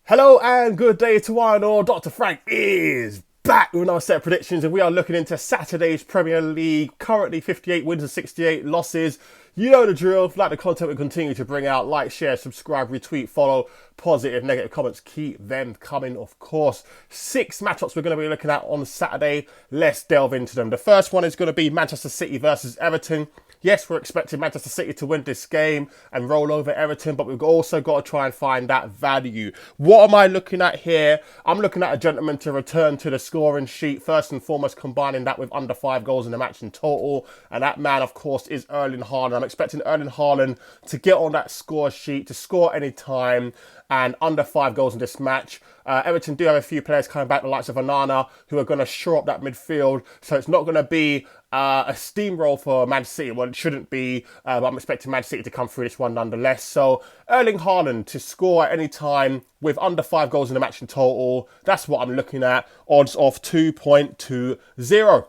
Hello and good day to one and all. Dr. Frank is back with another set of predictions, and we are looking into Saturday's Premier League. Currently 58 wins and 68 losses. You know the drill. If you like the content we continue to bring out, like, share, subscribe, retweet, follow. Positive, negative comments, keep them coming, of course. 6 matchups we're going to be looking at on Saturday. Let's delve into them. The first one is going to be Manchester City versus Everton. Yes, we're expecting Manchester City to win this game and roll over Everton, but we've also got to try and find that value. What am I looking at here? I'm looking at a gentleman to return to the scoring sheet, first and foremost, combining that with under 5 goals in the match in total. And that man, of course, is Erling Haaland. I'm expecting Erling Haaland to get on that score sheet, to score any time, and under 5 goals in this match. Everton do have a few players coming back, the likes of Onana, who are going to shore up that midfield. So it's not going to be a steamroll for Man City. Well, it shouldn't be, but I'm expecting Man City to come through this one nonetheless. So Erling Haaland to score at any time with under 5 goals in the match in total. That's what I'm looking at. Odds of 2.20.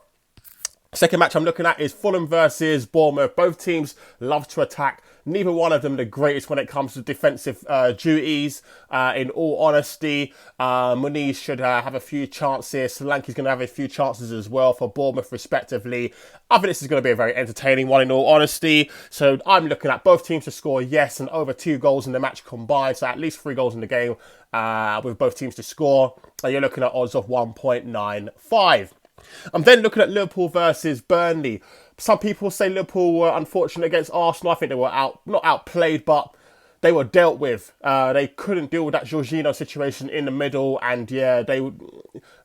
Second match I'm looking at is Fulham versus Bournemouth. Both teams love to attack. Neither one of them the greatest when it comes to defensive duties. In all honesty, Muniz should have a few chances. Solanke's going to have a few chances as well for Bournemouth, respectively. I think this is going to be a very entertaining one, in all honesty. So I'm looking at both teams to score yes and over 2 goals in the match combined. So at least 3 goals in the game with both teams to score. And you're looking at odds of 1.95. I'm then looking at Liverpool versus Burnley. Some people say Liverpool were unfortunate against Arsenal. I think they were not outplayed, but they were dealt with. They couldn't deal with that Jorginho situation in the middle, and yeah,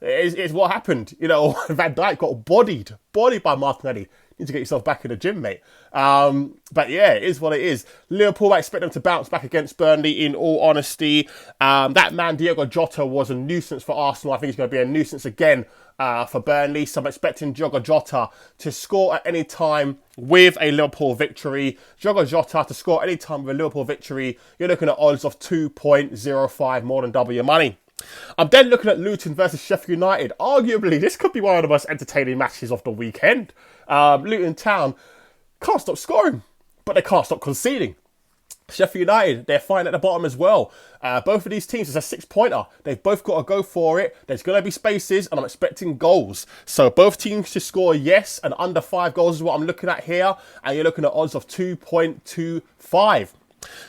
it's what happened. You know, Van Dijk got bodied by Martinelli. You need to get yourself back in the gym, mate. But yeah, it is what it is. Liverpool, I expect them to bounce back against Burnley, in all honesty. That man, Diogo Jota, was a nuisance for Arsenal. I think he's going to be a nuisance again for Burnley. So I'm expecting Diogo Jota to score at any time with a Liverpool victory. Diogo Jota to score at any time with a Liverpool victory. You're looking at odds of 2.05, more than double your money. I'm then looking at Luton versus Sheffield United. Arguably, this could be one of the most entertaining matches of the weekend. Luton Town can't stop scoring, but they can't stop conceding. Sheffield United, they're fine at the bottom as well. Both of these teams, it's a 6-pointer. They've both got to go for it. There's going to be spaces, and I'm expecting goals. So both teams to score yes, and under 5 goals is what I'm looking at here. And you're looking at odds of 2.25.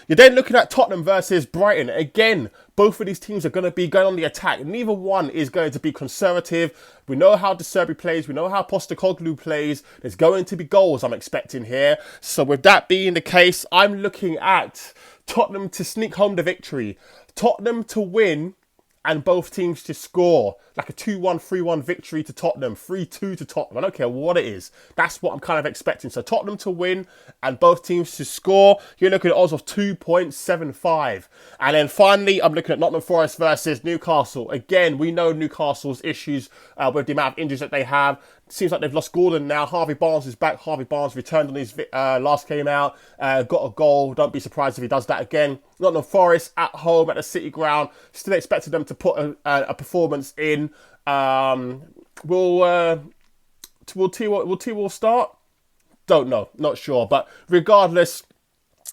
You're then looking at Tottenham versus Brighton. Again, both of these teams are going to be going on the attack. Neither one is going to be conservative. We know how De Zerbi plays. We know how Postecoglou plays. There's going to be goals I'm expecting here. So with that being the case, I'm looking at Tottenham to sneak home the victory. Tottenham to win and both teams to score. Like a 2-1, 3-1 victory to Tottenham, 3-2 to Tottenham. I don't care what it is. That's what I'm kind of expecting. So Tottenham to win and both teams to score. You're looking at odds of 2.75. And then finally, I'm looking at Nottingham Forest versus Newcastle. Again, we know Newcastle's issues with the amount of injuries that they have. Seems like they've lost Gordon now. Harvey Barnes is back. Harvey Barnes returned on his last game out. Got a goal. Don't be surprised if he does that again. Nottingham Forest at home at the City Ground. Still expected them to put a performance in. Will T-Wall start? Don't know. Not sure. But regardless,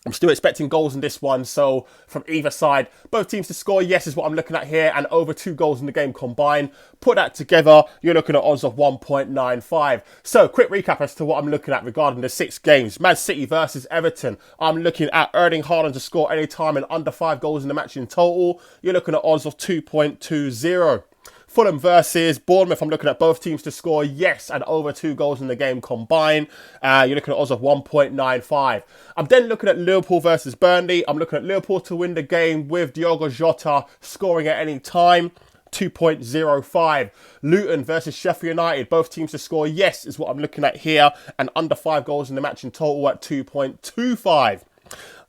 I'm still expecting goals in this one. So from either side, both teams to score, yes, is what I'm looking at here. And over 2 goals in the game combined. Put that together, you're looking at odds of 1.95. So quick recap as to what I'm looking at regarding the 6 games. Man City versus Everton. I'm looking at Erling Haaland to score any time and under 5 goals in the match in total. You're looking at odds of 2.20. Fulham versus Bournemouth. I'm looking at both teams to score yes and over 2 goals in the game combined. You're looking at odds of 1.95. I'm then looking at Liverpool versus Burnley. I'm looking at Liverpool to win the game with Diogo Jota scoring at any time. 2.05. Luton versus Sheffield United. Both teams to score yes is what I'm looking at here. And under 5 goals in the match in total at 2.25.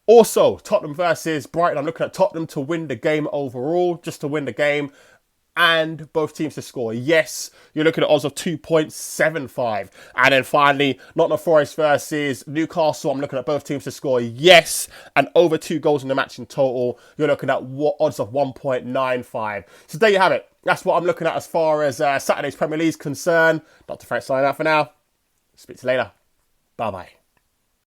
Also, Tottenham versus Brighton. I'm looking at Tottenham to win the game overall. Just to win the game. And both teams to score yes. You're looking at odds of 2.75. And then finally, Nottingham Forest versus Newcastle. I'm looking at both teams to score yes and over 2 goals in the match in total. You're looking at odds of 1.95. So there you have it. That's what I'm looking at as far as Saturday's Premier League is concerned. Dr. Frank signing out for now. Speak to you later. Bye-bye.